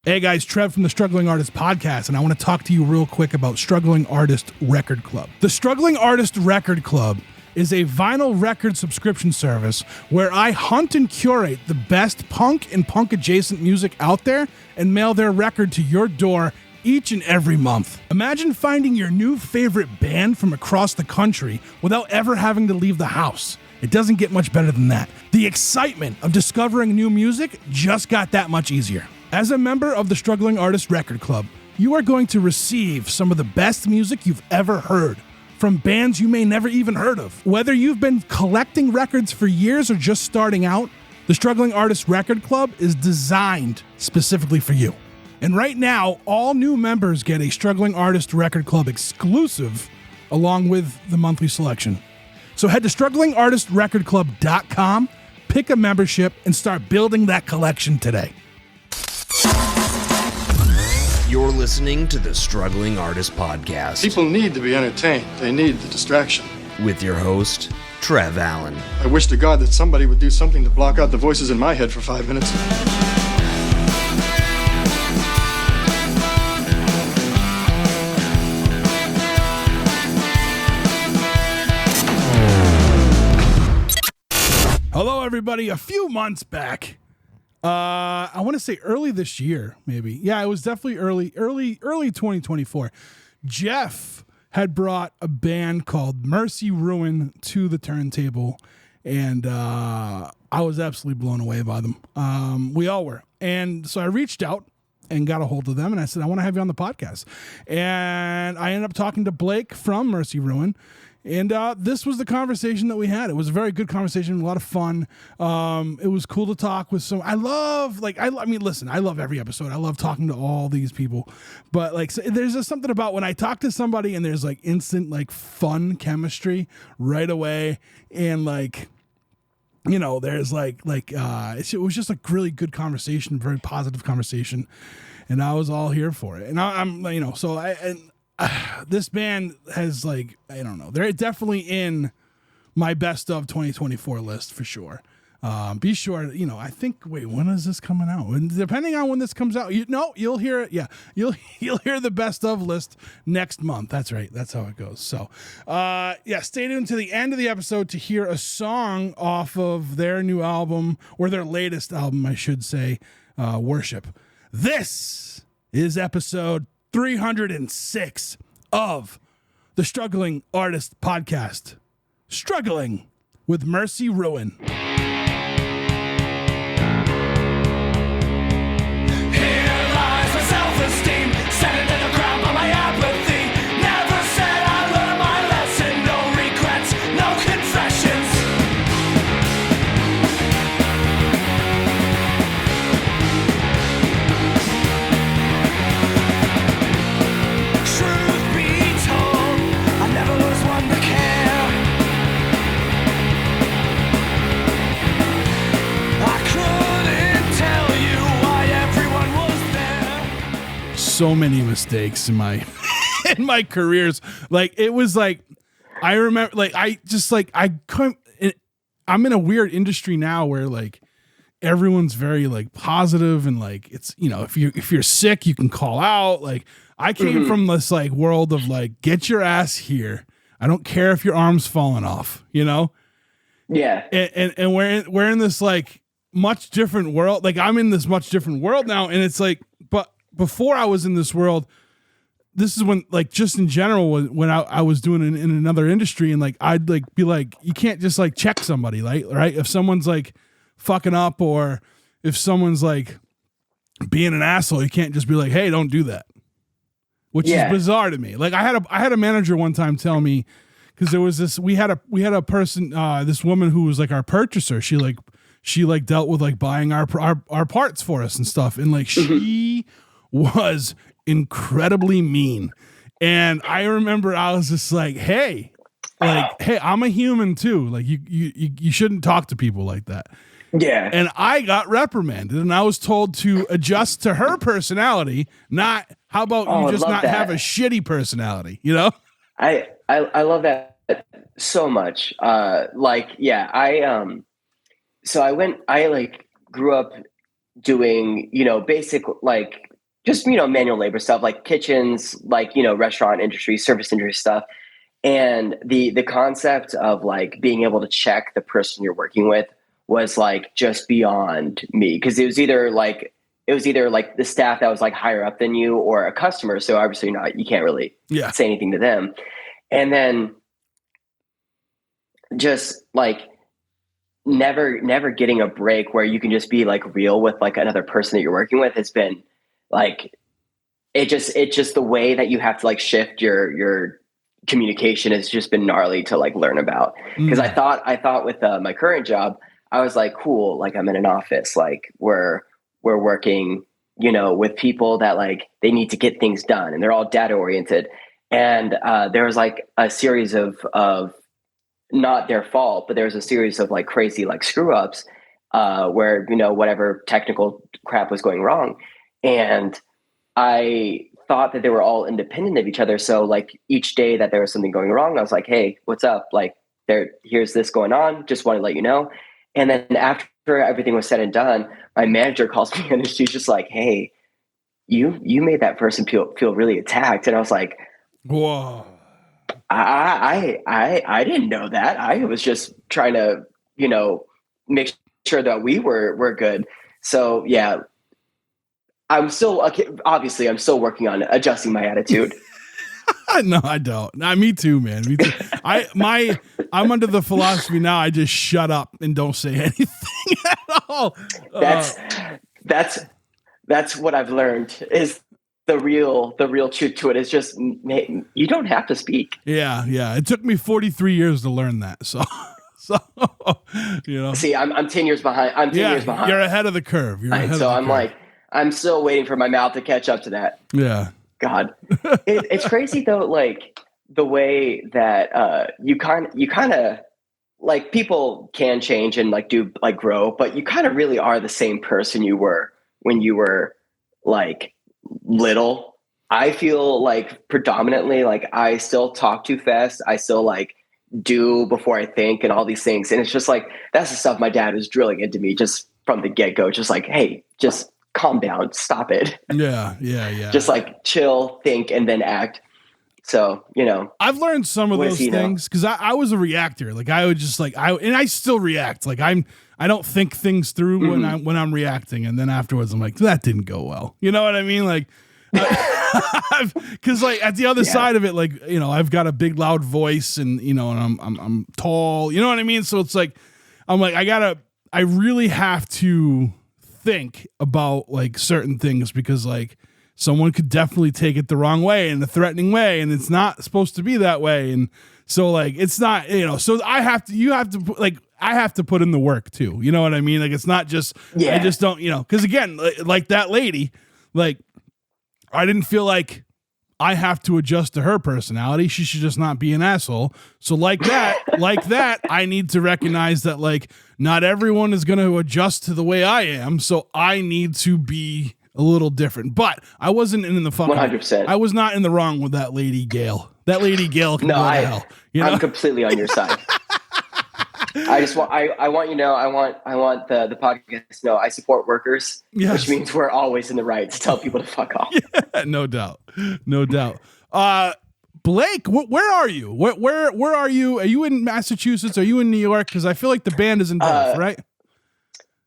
Hey guys, Trev from the Struggling Artist Podcast, and I want to talk to you real quick about Struggling Artist Record Club. The Struggling Artist Record Club is a vinyl record subscription service where I hunt and curate the best punk and punk-adjacent music out there and mail their record to your door each and every month. Imagine finding your new favorite band from across the country without ever having to leave the house. It doesn't get much better than that. The excitement of discovering new music just got that much easier. As a member of the Struggling Artist Record Club, you are going to receive some of the best music you've ever heard from bands you may never even heard of. Whether you've been collecting records for years or just starting out, the Struggling Artist Record Club is designed specifically for you. And right now, all new members get a Struggling Artist Record Club exclusive along with the monthly selection. So head to StrugglingArtistRecordClub.com, pick a membership, and start building that collection today. You're listening to the Struggling Artist Podcast. People need to be entertained. They need the distraction. With your host, Trev Allen. I wish to God that somebody would do something to block out the voices in my head for 5 minutes. Hello, everybody. A few months back, I want to say early this year, maybe. Yeah, it was definitely early 2024. Jeff had brought a band called Mercy Ruin to the turntable, and I was absolutely blown away by them. We all were. And so I reached out and got a hold of them, and I said, I want to have you on the podcast. And I ended up talking to Blake from Mercy Ruin. And this was the conversation that we had. It was a very good conversation, a lot of fun. It was cool to talk with some. I love every episode. I love talking to all these people. But there's just something about when I talk to somebody and there's instant fun chemistry right away, and there's it was just a really good conversation, very positive conversation, and I was all here for it. And this band has they're definitely in my best of 2024 list for sure. Be sure, I think, when is this coming out? And depending on when this comes out, you'll hear it. Yeah. You'll hear the best of list next month. That's right. That's how it goes. So, stay tuned to the end of the episode to hear a song off of their new album, or their latest album, I should say, Worship. This is episode 306 of the Struggling Artist Podcast. Struggling with Mercy Ruin. So many mistakes in my in my careers. It was I remember I couldn't. I'm in a weird industry now where everyone's very positive, and it's if you're sick you can call out. I came from this world of get your ass here. I don't care if your arm's falling off. Yeah. And we're in this much different world. I'm in this much different world now, and it's but before I was in this world, this is when just in general when I was doing it in another industry, and I'd be you can't just check somebody, right? If someone's fucking up, or if someone's being an asshole, you can't just be hey, don't do that, which is bizarre to me. I had a manager one time tell me, because there was this, we had a person, this woman who was our purchaser. She dealt with buying our parts for us and stuff, and she was incredibly mean. And I remember I was just hey, I'm a human too. You shouldn't talk to people like that. Yeah. And I got reprimanded, and I was told to adjust to her personality, not how about you just not have a shitty personality, I love that so much. So I grew up doing, basic just, manual labor stuff like kitchens, like, restaurant industry, service industry stuff. And the concept of like being able to check the person you're working with was like just beyond me. Cause it was either like the staff that was like higher up than you or a customer. So obviously you can't really say anything to them. And then just like never getting a break where you can just be like real with like another person that you're working with has been like, it's just the way that you have to like shift your communication has just been gnarly to like learn about. Cause I thought with my current job, I was like, cool. Like I'm in an office, like we're working, with people that like, they need to get things done and they're all data oriented. And there was like a series of not their fault, but there was a series of like crazy, like screw ups where, whatever technical crap was going wrong. And I thought that they were all independent of each other. So like each day that there was something going wrong, I was like, hey, what's up? Like here's this going on. Just want to let you know. And then after everything was said and done, my manager calls me and she's just like, hey, you made that person feel really attacked. And I was like, whoa, I didn't know that. I was just trying to, make sure that we were good. So yeah, I'm still working on adjusting my attitude. No, I don't. Me too, man. Me too. I'm under the philosophy now. I just shut up and don't say anything at all. That's what I've learned is the real truth to it is just you don't have to speak. Yeah. It took me 43 years to learn that. So See, I'm 10 years behind. I'm 10 years behind. You're ahead of the curve. I'm still waiting for my mouth to catch up to that. Yeah. God, it's crazy though. Like the way that you kind of like people can change and like do like grow, but you kind of really are the same person you were when you were like little. I feel like predominantly like I still talk too fast. I still like do before I think and all these things. And it's just like, that's the stuff my dad was drilling into me just from the get go. Just like, hey, just calm down, stop it. Yeah. Just like chill, think, and then act. So, I've learned some of those things because I was a reactor. Like I would just like, I still react. Like I don't think things through when I'm reacting. And then afterwards I'm like, that didn't go well. You know what I mean? Like, cause like at the other side of it, like, I've got a big loud voice and, and I'm tall, you know what I mean? So it's like, I'm like, I really have to think about like certain things because like someone could definitely take it the wrong way in a threatening way and it's not supposed to be that way. And so like, it's not, so I have to put in the work too. You know what I mean? Like, it's not just, I just don't, cause again, like that lady, like I didn't feel like I have to adjust to her personality. She should just not be an asshole. So like that, I need to recognize that like not everyone is going to adjust to the way I am. So I need to be a little different, but I wasn't in the fucking 100%. I was not in the wrong with that lady Gail. That lady Gail can go to hell. I'm completely on your side. I want the podcast to know I support workers, which means we're always in the right to tell people to fuck off. Yeah, no doubt. Blake, where are you? Where are you? Are you in Massachusetts? Are you in New York? Because I feel like the band is in both, right?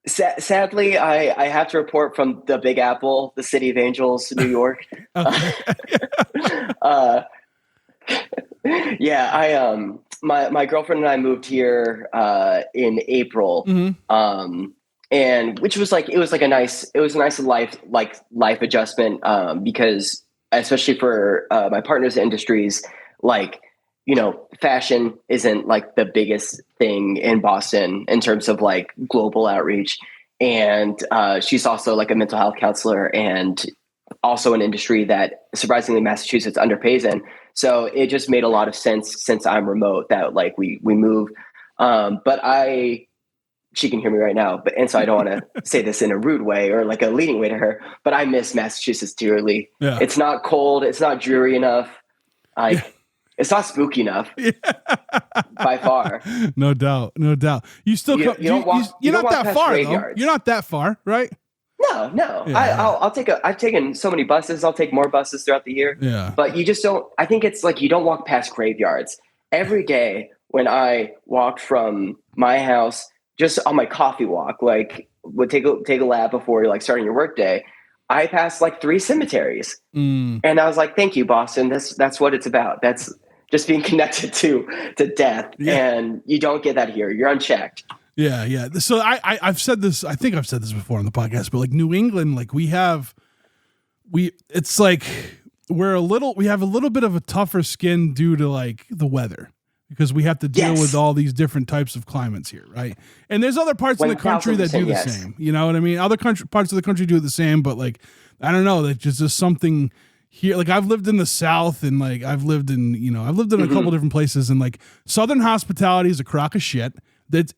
Sadly, I have to report from the Big Apple, the city of angels, New York. My girlfriend and I moved here in April, and which was like a nice life adjustment because especially for my partner's industries, like fashion isn't like the biggest thing in Boston in terms of like global outreach, and she's also like a mental health counselor and also an industry that surprisingly Massachusetts underpays in. So it just made a lot of sense since I'm remote that like we move. But she can hear me right now, and so I don't want to say this in a rude way or like a leading way to her, but I miss Massachusetts dearly. Yeah. It's not cold. It's not dreary enough. It's not spooky enough by far. No doubt. You still you're not that far though. You're not that far, right? No. Yeah. I've taken so many buses. I'll take more buses throughout the year. Yeah. But you just don't. I think it's like you don't walk past graveyards every day. When I walked from my house, just on my coffee walk, like would take a lap before like starting your work day, I passed like 3 cemeteries, Mm. and I was like, "Thank you, Boston. That's what it's about. That's just being connected to death, Yeah. and you don't get that here. You're unchecked." Yeah. So I've said this. I think I've said this before on the podcast, but like New England, like it's like we have a little bit of a tougher skin due to like the weather, because we have to deal Yes. with all these different types of climates here, right? And there's other parts of the country that do the 1000%, yes. same. You know what I mean? Other parts of the country do the same, but like I don't know, that just something here. Like I've lived in the South, and like I've lived in a couple different places, and like Southern hospitality is a crock of shit. That's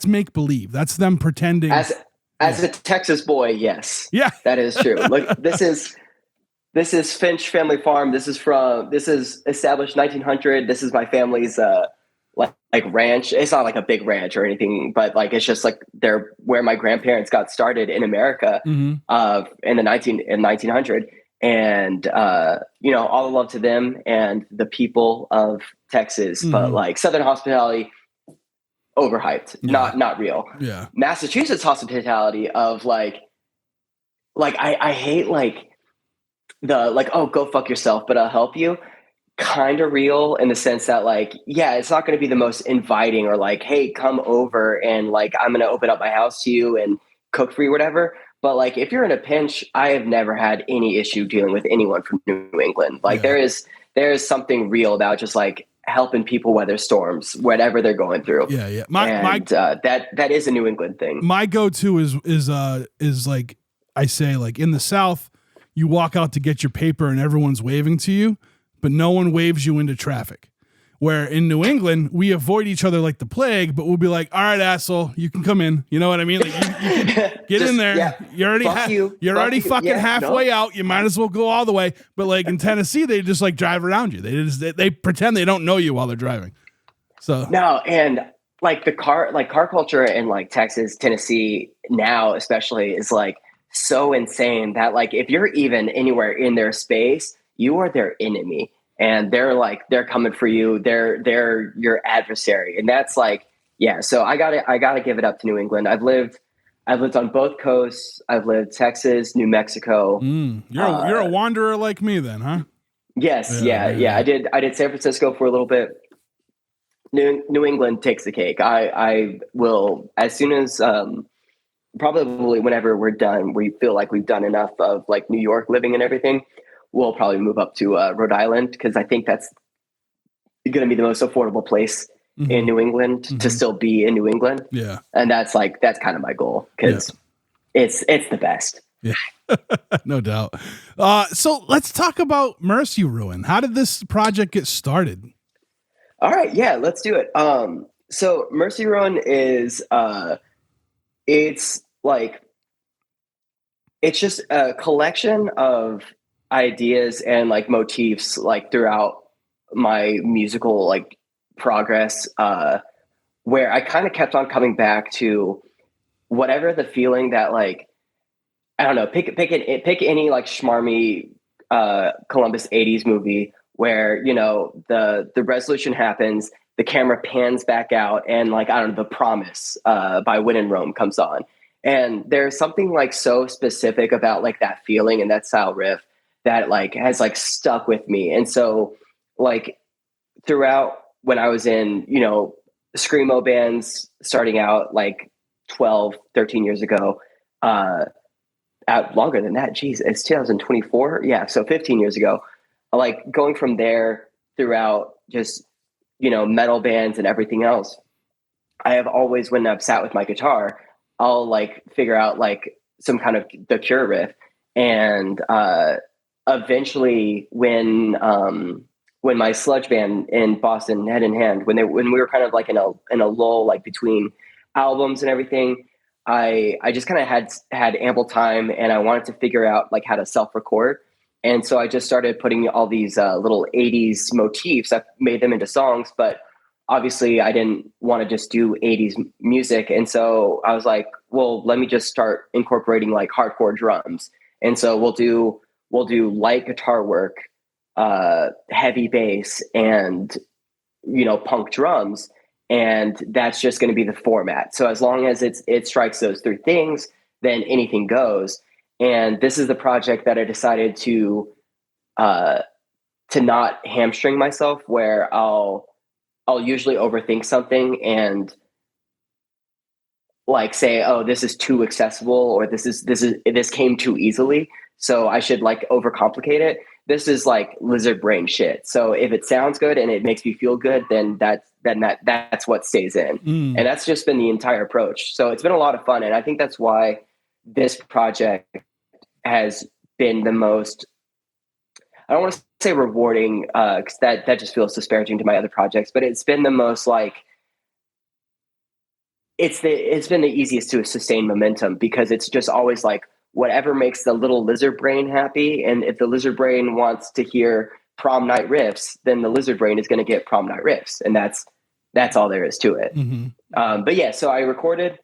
make believe. That's them pretending. As a Texas boy, yes. Yeah. That is true. Look, this is Finch Family Farm. This is established 1900. This is my family's like ranch. It's not like a big ranch or anything, but like it's just like they're where my grandparents got started in America in 1900. And all the love to them and the people of Texas, but like Southern hospitality, overhyped, not real. Yeah. Massachusetts hospitality of like I hate like the like, oh, go fuck yourself, but I'll help you. Kind of real in the sense that like, yeah, it's not going to be the most inviting or like, hey, come over and like I'm going to open up my house to you and cook for you, whatever. But like if you're in a pinch, I have never had any issue dealing with anyone from New England. Like there is something real about just like helping people weather storms, whatever they're going through. Yeah. That is a New England thing. My go-to is like I say, like in the South, you walk out to get your paper and everyone's waving to you, but no one waves you into traffic. Where in New England, we avoid each other like the plague, but we'll be like, all right, asshole, you can come in. You know what I mean? Like you can get in there. Yeah. You're already fucking halfway out. You might as well go all the way. But like in Tennessee, they just like drive around you. They pretend they don't know you while they're driving. So no, and like the car culture in like Texas, Tennessee now especially is like so insane that like if you're even anywhere in their space, you are their enemy. And they're coming for you. They're your adversary. And that's like, yeah. So I gotta give it up to New England. I've lived on both coasts. I've lived Texas, New Mexico. You're a wanderer like me then, huh? Yes. Yeah. I did San Francisco for a little bit. New England takes the cake. I will, as soon as, probably whenever we're done, we feel like we've done enough of like New York living and everything. We'll probably move up to Rhode Island because I think that's going to be the most affordable place in New England to still be in New England. Yeah. And that's kind of my goal because it's the best. Yeah, no doubt. So let's talk about Mercy Ruin. How did this project get started? All right. Yeah, let's do it. So Mercy Ruin is, it's just a collection of ideas and like motifs like throughout my musical like progress, where I kind of kept on coming back to whatever the feeling that like, I don't know, pick any like schmarmy Columbus 80s movie where, you know, the resolution happens, the camera pans back out and like, I don't know, The Promise by Win and Rome comes on. And there's something like so specific about like that feeling and that style riff that like has like stuck with me. And so like throughout when I was in, you know, screamo bands starting out like 12, 13 years ago, longer than that, geez, it's 2024. Yeah. So 15 years ago, like going from there throughout just, you know, metal bands and everything else, I have always, when I've sat with my guitar, I'll like figure out like some kind of the Cure riff. And, eventually when my sludge band in Boston, Head in Hand, when we were kind of like in a lull, like between albums and everything, I just kind of had ample time and I wanted to figure out like how to self-record. And so I just started putting all these little 80s motifs. I made them into songs, but obviously I didn't want to just do 80s music. And so I was like, well, let me just start incorporating like hardcore drums. And so we'll do light guitar work, heavy bass, and, punk drums. And that's just going to be the format. So as long as it strikes those three things, then anything goes. And this is the project that I decided to not hamstring myself, where I'll usually overthink something and like say, oh, this is too accessible, or this came too easily, so I should like overcomplicate it. This is like lizard brain shit. So if it sounds good and it makes me feel good, then that's what stays in. And that's just been the entire approach. So it's been a lot of fun. And I think that's why this project has been the most, I don't want to say rewarding, because that just feels disparaging to my other projects, but it's been the most like, it's been the easiest to sustain momentum, because it's just always like whatever makes the little lizard brain happy. And if the lizard brain wants to hear prom night riffs, then the lizard brain is going to get prom night riffs. And that's all there is to it. But yeah, so I recorded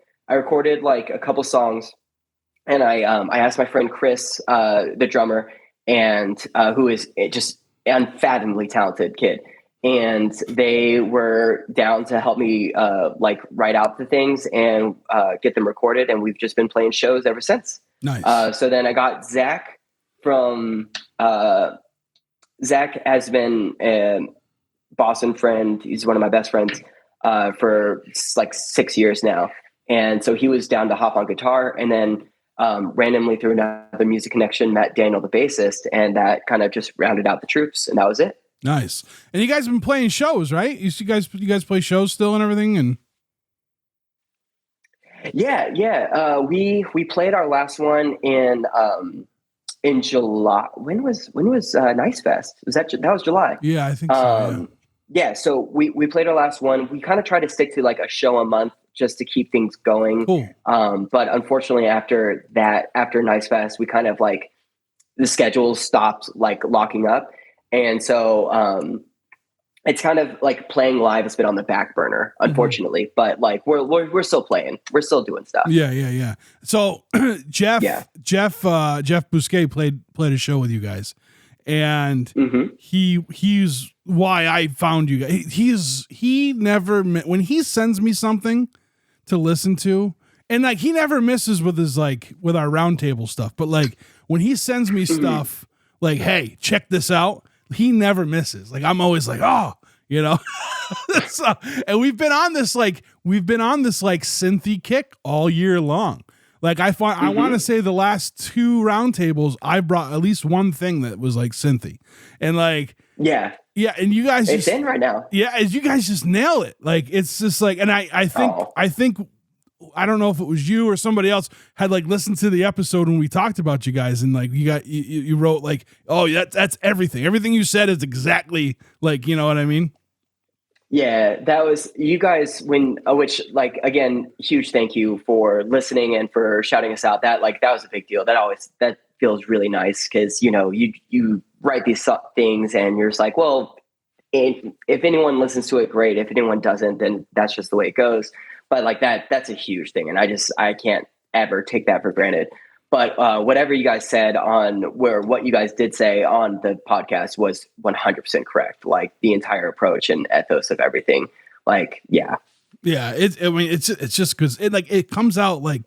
like a couple songs, and I asked my friend Chris, the drummer, and who is just unfathomably talented kid. And they were down to help me like write out the things and get them recorded. And we've just been playing shows ever since. Nice. So then I got Zach from Zach has been a Boston friend. He's one of my best friends for like 6 years now. And so he was down to hop on guitar, and then randomly through another music connection, met Daniel, the bassist, and that kind of just rounded out the troops, and that was it. Nice. And you guys have been playing shows, right? You guys play shows still and everything? And yeah. We played our last one in July. When was Nice Fest? That was July? Yeah, I think so. Yeah. So we played our last one. We kind of try to stick to like a show a month just to keep things going. Cool. But unfortunately after Nice Fest, we kind of like the schedule stopped like locking up. And so it's kind of like playing live has been on the back burner, unfortunately. But like we're still playing, we're still doing stuff. Yeah. So Jeff Bousquet played a show with you guys, and he's why I found you guys. He never when he sends me something to listen to, and like he never misses with his like with our roundtable stuff. But like when he sends me stuff like, hey, check this out. He never misses. Like I'm always like, oh, so, and we've been on this like synthy kick all year long. Like I want to say the last two roundtables I brought at least one thing that was like synthy, and like yeah, and you guys it's in right now. Yeah, you guys just nail it. Like it's just like, and I think. I don't know if it was you or somebody else had like listened to the episode when we talked about you guys, and like you wrote like, oh yeah, that's everything. Everything you said is exactly like, you know what I mean? Yeah, that was you guys which like, again, huge thank you for listening and for shouting us out. That was a big deal. That feels really nice. 'Cause you write these things and you're just like, well, if anyone listens to it, great. If anyone doesn't, then that's just the way it goes. But like that's a huge thing. And I can't ever take that for granted. But whatever you guys said what you guys did say on the podcast was 100% correct. Like the entire approach and ethos of everything. Like, yeah. Yeah. It's just because it comes out like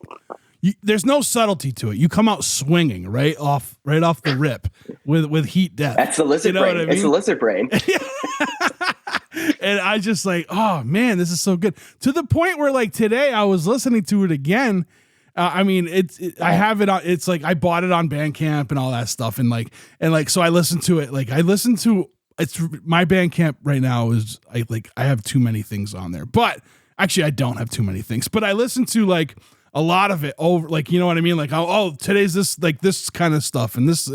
there's no subtlety to it. You come out swinging right off the rip with heat death. That's the lizard brain. What I mean? It's the lizard brain. And I just like, oh man, this is so good, to the point where like today I was listening to it again. I I have it on. It's like I bought it on Bandcamp and all that stuff, and so I listened to it. Like I listened to it's my Bandcamp right now is I have too many things on there, but actually I don't have too many things. But I listened to like a lot of it over, like, you know what I mean? Like, oh, today's this like this kind of stuff and this,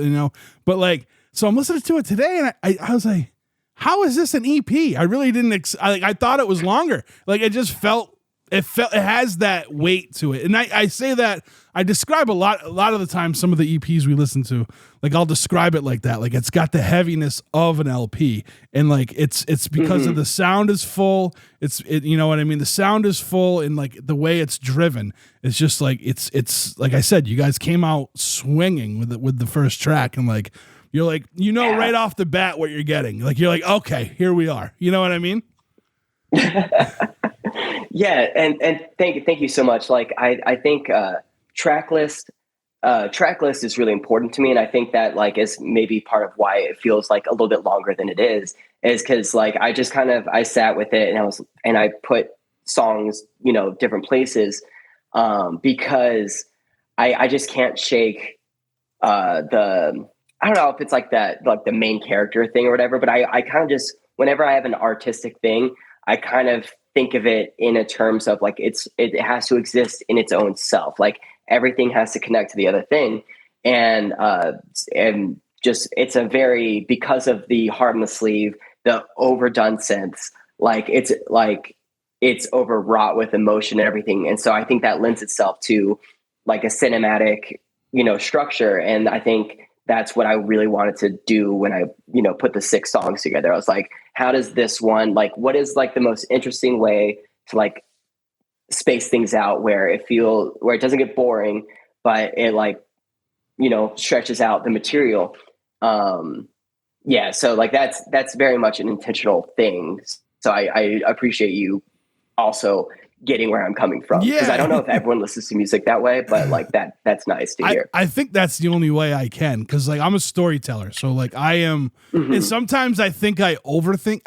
but like, so I'm listening to it today, and I was like, how is this an EP? I really didn't. I thought it was longer. Like it just felt it has that weight to it. And I say that I describe a lot of the time some of the EPs we listen to, like I'll describe it like that. Like it's got the heaviness of an LP, and like it's because of the sound is full. You know what I mean? The sound is full, and like the way it's driven, it's just like it's like I said, you guys came out swinging with the first track, and like you're like, you know, right off the bat what you're getting. Like you're like, okay, here we are. You know what I mean? Yeah, and thank you so much. Like I think track list is really important to me, and I think that like is maybe part of why it feels like a little bit longer than it is because like I just I sat with it and I put songs, you know, different places because I just can't shake the I don't know if it's like that like the main character thing or whatever, but I kind of just whenever I have an artistic thing, I kind of think of it in a terms of like it has to exist in its own self. Like everything has to connect to the other thing. And just it's a very because of the heart on the sleeve, the overdone sense, like it's overwrought with emotion and everything. And so I think that lends itself to like a cinematic, you know, structure. And I think that's what I really wanted to do when I, you know, put the 6 songs together. I was like, how does this one, like, what is like the most interesting way to like space things out where it doesn't get boring, but it like, you know, stretches out the material. Yeah. So like, that's very much an intentional thing. So I appreciate you also getting where I'm coming from. Because I don't know if everyone listens to music that way, but like that's nice to hear. I think that's the only way I can, because like I'm a storyteller. So like I am and sometimes I think I overthink.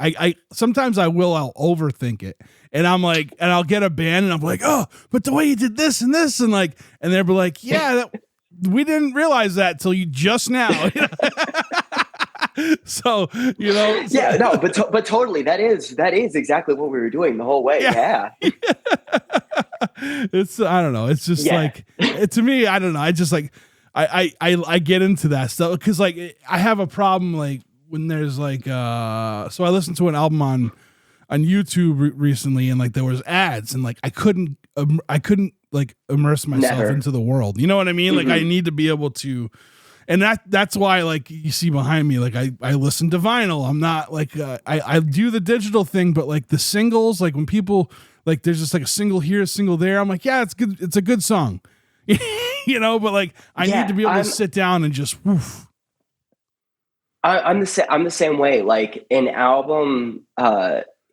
Sometimes I'll overthink it. And I'm like, and I'll get a band and I'm like, oh, but the way you did this and this, and like, and they'll be like, yeah, we didn't realize that till you just now. So, you know, yeah, no, but totally. That is exactly what we were doing the whole way. Yeah. It's, I don't know. It's just like, to me, I don't know. I just like, I get into that stuff. Cause like I have a problem, like when there's like, so I listened to an album on YouTube recently, and like there was ads, and like I couldn't like immerse myself into the world. You know what I mean? Like I need to be able to, and that's why like you see behind me, like I listen to vinyl. I'm not like I do the digital thing, but like the singles, like when people like there's just like a single here, a single there, I'm like, yeah, it's good, it's a good song. You know, but like I need to be able to sit down and just woof. I'm the same way. Like an album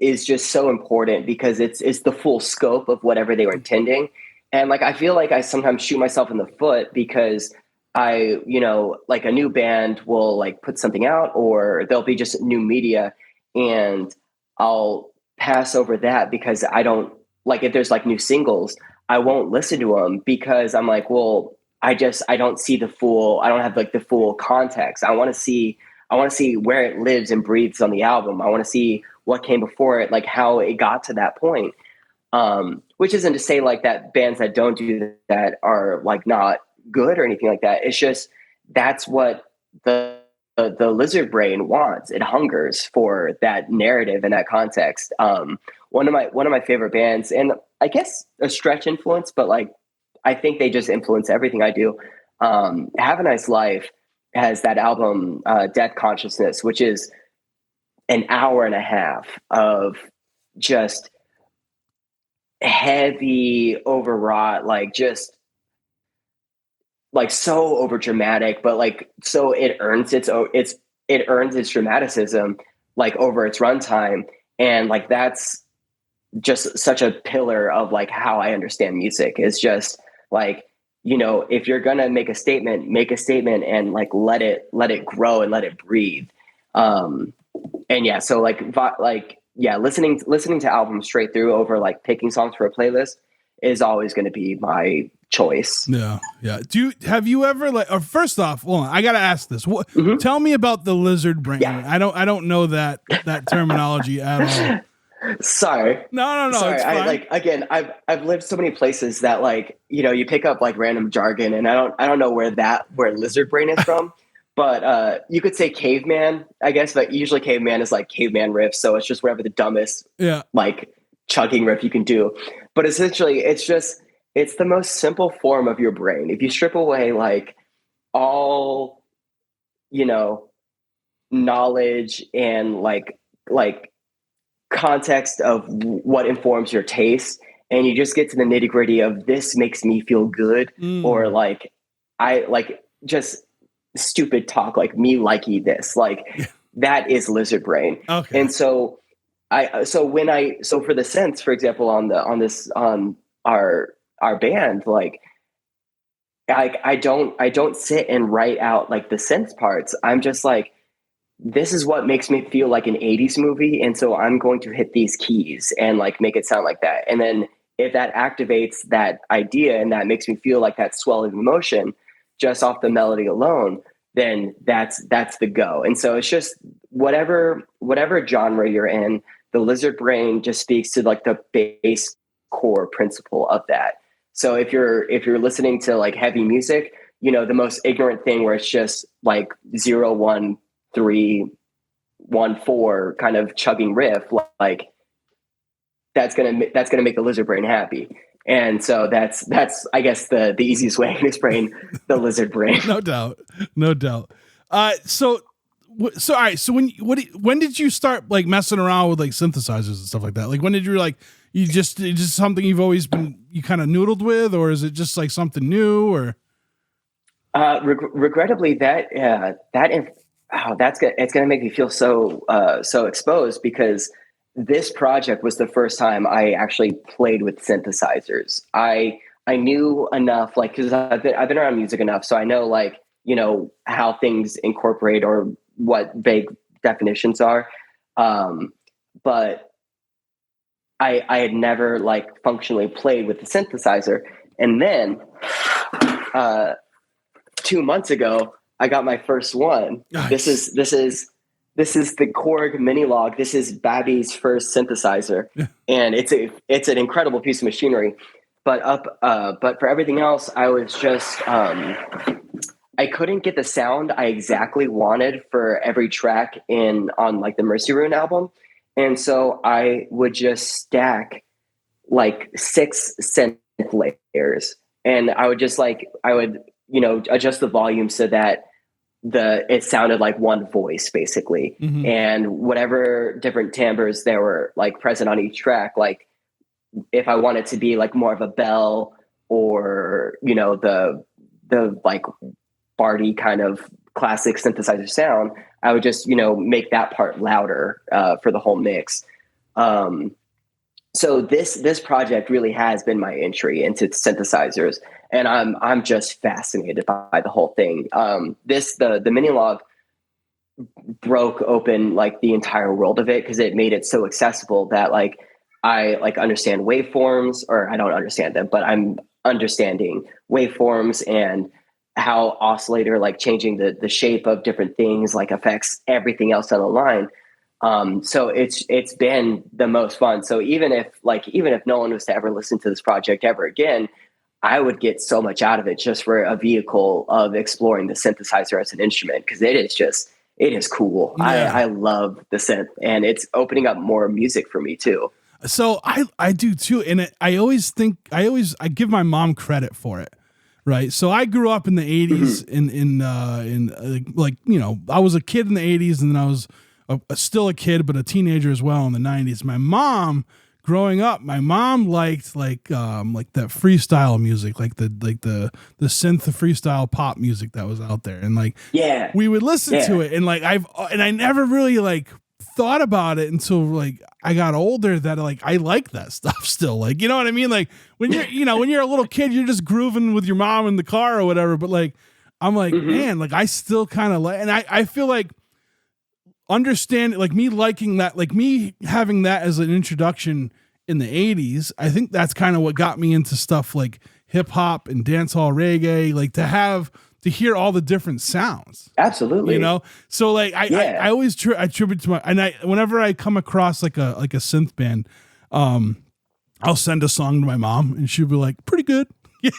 is just so important because it's the full scope of whatever they were intending. And like I feel like I sometimes shoot myself in the foot because I, you know, like a new band will like put something out, or there'll be just new media, and I'll pass over that because I don't like, if there's like new singles, I won't listen to them because I'm like, well, I don't see I don't have like the full context. I want to see where it lives and breathes on the album. I want to see what came before it, like how it got to that point. Which isn't to say like that bands that don't do that are like not good or anything like that. It's just that's what the lizard brain wants. It hungers for that narrative and that context. One of my favorite bands, and I guess a stretch influence, but like I think they just influence everything I do. Have a Nice Life has that album Death Consciousness, which is an hour and a half of just heavy, overwrought, like just like so over dramatic, but like so it earns its dramaticism like over its runtime, and like that's just such a pillar of like how I understand music. Is just like, you know, if you're gonna make a statement and like let it grow and let it breathe. And yeah, so listening to albums straight through over like picking songs for a playlist is always going to be my choice. Yeah. Have you ever like, or first off, hold on, I got to ask this. Tell me about the lizard brain. Yeah. I don't know that terminology at all. Sorry. No. Sorry. I've lived so many places that like, you know, you pick up like random jargon, and I don't know where lizard brain is from. But you could say caveman, I guess, but usually caveman is like caveman riff. So it's just whatever the dumbest like chugging riff you can do. but essentially it's the most simple form of your brain. If you strip away like all, you know, knowledge and like context of what informs your taste, and you just get to the nitty gritty of this makes me feel good, or like I like just stupid talk like me likey this, like that is lizard brain. Okay. And so so for the synths, for example, on our band, like I don't sit and write out like the synth parts. I'm just like, this is what makes me feel like an 80s movie, and so I'm going to hit these keys and like make it sound like that. And then if that activates that idea and that makes me feel like that swelling emotion just off the melody alone, then that's the go. And so it's just whatever genre you're in, the lizard brain just speaks to like the base core principle of that. So if you're listening to like heavy music, you know, the most ignorant thing where it's just like 0 1 3 1 4 kind of chugging riff, like that's gonna make the lizard brain happy. And so that's I guess the easiest way to explain the lizard brain. No doubt. So all right. So when did you start like messing around with like synthesizers and stuff like that? Like when did you like, it's just something you've always been, you kind of noodled with, or is it just like something new, or? Regrettably, it's gonna make me feel so exposed, because this project was the first time I actually played with synthesizers. I knew enough, like, because I've been around music enough, so I know, like, you know, how things incorporate or what vague definitions are. But I had never like functionally played with the synthesizer, and then 2 months ago I got my first one. Nice. This is the Korg Mini Log. This is Babby's first synthesizer, and it's an incredible piece of machinery. But for everything else, I was just I couldn't get the sound I exactly wanted for every track on like the Mercy Rune album, and so I would just stack like 6 synth layers, and I would you know, adjust the volume so that it sounded like one voice basically. Mm-hmm. And whatever different timbres there were like present on each track, like if I wanted to be like more of a bell, or, you know, the like Barty kind of classic synthesizer sound, I would just, you know, make that part louder for the whole mix. So this project really has been my entry into synthesizers, and I'm just fascinated by the whole thing. The mini log broke open like the entire world of it, because it made it so accessible that like I like understand waveforms, or I don't understand them, but I'm understanding waveforms and how oscillator like changing the shape of different things like affects everything else on the line. So it's been the most fun. So even if no one was to ever listen to this project ever again, I would get so much out of it just for a vehicle of exploring the synthesizer as an instrument, because it is cool. Yeah. I love the synth, and it's opening up more music for me too. So I do too. And I give my mom credit for it. Right. So I grew up in the 80s in like, you know, I was a kid in the 80s, and then I was still a kid, but a teenager as well in the 90s. My mom, growing up, liked like that freestyle music, like the synth freestyle pop music that was out there. And like, yeah, we would listen to it, and like I never really like thought about it until like I got older, that like I like that stuff still. Like, you know what I mean? Like when you're a little kid, you're just grooving with your mom in the car or whatever. But like, I'm like, man, like I still kind of like, and I feel like understand, like me liking that, like me having that as an introduction in the 80s, I think that's kind of what got me into stuff like hip hop and dancehall reggae, like to hear all the different sounds. Absolutely. You know? So like I always attribute to whenever I come across like a synth band, I'll send a song to my mom, and she'll be like, pretty good. Yeah.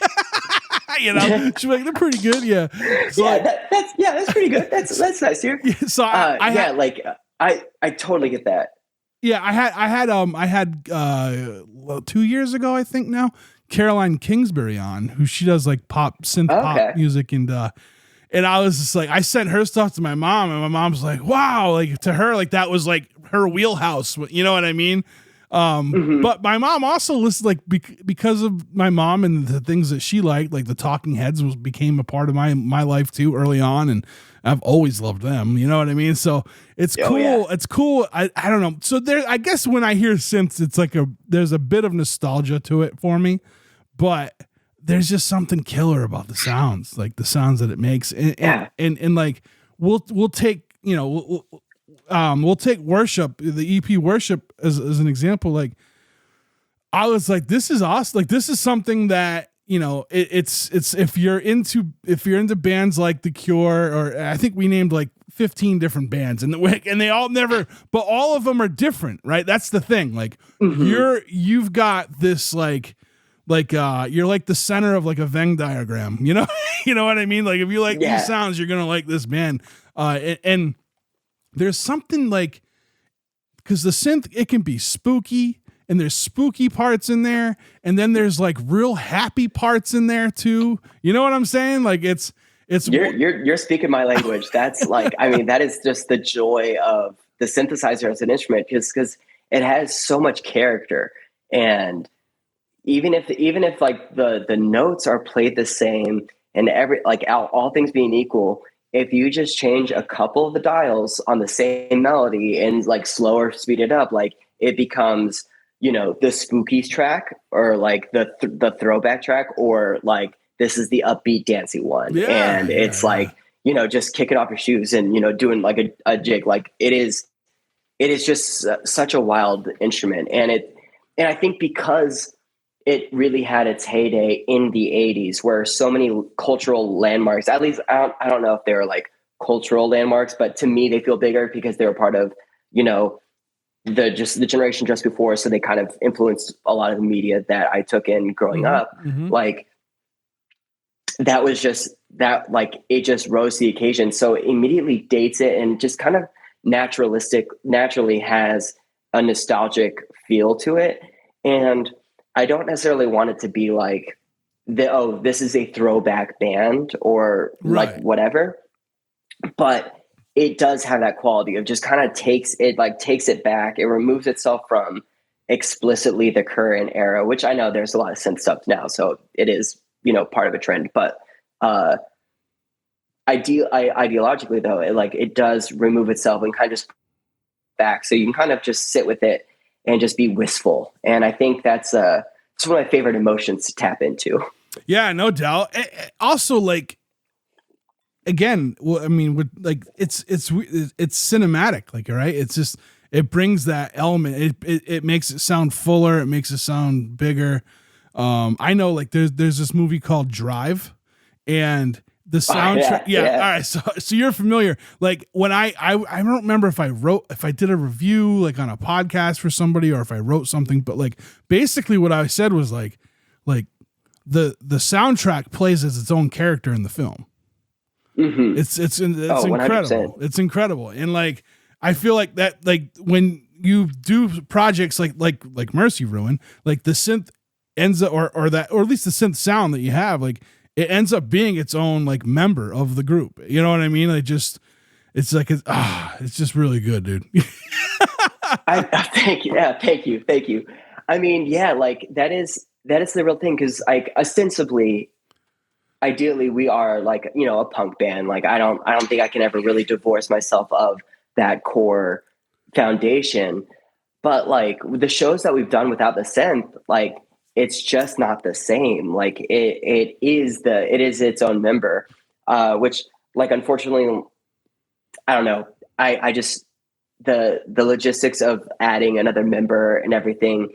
You know, she's like, they're pretty good. Yeah. So that's pretty good. That's nice here. Yeah, so I totally get that. Yeah, I had 2 years ago, I think now, Caroline Kingsbury on, who she does like synth pop Okay. music, and I was just like, I sent her stuff to my mom, and my mom's like, wow, like to her, like that was like her wheelhouse, you know what I mean? But my mom also listened, like because of my mom and the things that she liked, like the Talking Heads became a part of my life too early on, and I've always loved them. You know what I mean? So it's cool. Yeah. It's cool. I don't know. So there, I guess when I hear synths, it's like there's a bit of nostalgia to it for me, but there's just something killer about the sounds, like the sounds that it makes, and like we'll take, you know, we'll take Worship, the EP Worship as an example. Like I was like, this is awesome. Like this is something that, you know, it's if you're into bands like The Cure, or I think we named like 15 different bands, and they all never, but all of them are different, right? That's the thing. Like you've got this you're like the center of like a Venn diagram, you know, you know what I mean? Like if you like these sounds, you're going to like this band. And there's something like, because the synth, it can be spooky, and there's spooky parts in there, and then there's like real happy parts in there too. You know what I'm saying? Like you're speaking my language. That's like, I mean, that is just the joy of the synthesizer as an instrument, because it has so much character. And even if like the notes are played the same, and all things being equal, if you just change a couple of the dials on the same melody and like slow or speed it up, like it becomes, you know, the spookies track, or like the throwback track, or like this is the upbeat dancey one. It's like, you know, just kicking off your shoes and, you know, doing like a jig. Like it is just such a wild instrument. And I think because it really had its heyday in the 80s, where so many cultural landmarks, at least I don't know if they were like cultural landmarks, but to me, they feel bigger because they were part of, you know, the generation just before. So they kind of influenced a lot of the media that I took in growing up. Like that was just that, like, it just rose to the occasion. So it immediately dates it, and just kind of naturally has a nostalgic feel to it. And I don't necessarily want it to be like this is a throwback band, or like whatever, but it does have that quality of just kind of takes it back. It removes itself from explicitly the current era, which I know there's a lot of synth stuff now, so it is, you know, part of a trend, but ideologically though, it does remove itself and kind of just back, so you can kind of just sit with it and just be wistful. And I think that's it's one of my favorite emotions to tap into. Yeah, no doubt. Also, like, again, well, I mean, with like it's cinematic, like, right? It's just, it brings that element. It makes it sound fuller. It makes it sound bigger. I know, like, there's this movie called Drive, and the soundtrack. All right. So you're familiar. Like when I don't remember if I did a review like on a podcast for somebody, or if I wrote something, but like basically what I said was like the soundtrack plays as its own character in the film. It's incredible. It's incredible. And like, I feel like that, like when you do projects like Mercy Ruin, like the synth ends up, or at least the synth sound that you have, like, it ends up being its own like member of the group. You know what I mean? Like it's just really good, dude. Thank you. I mean, yeah, like that is the real thing. 'Cause like ostensibly, ideally we are like, you know, a punk band. Like I don't think I can ever really divorce myself of that core foundation, but like the shows that we've done without the synth, like, it's just not the same. Like it is its own member, which, like, unfortunately, I don't know. I just, the logistics of adding another member and everything,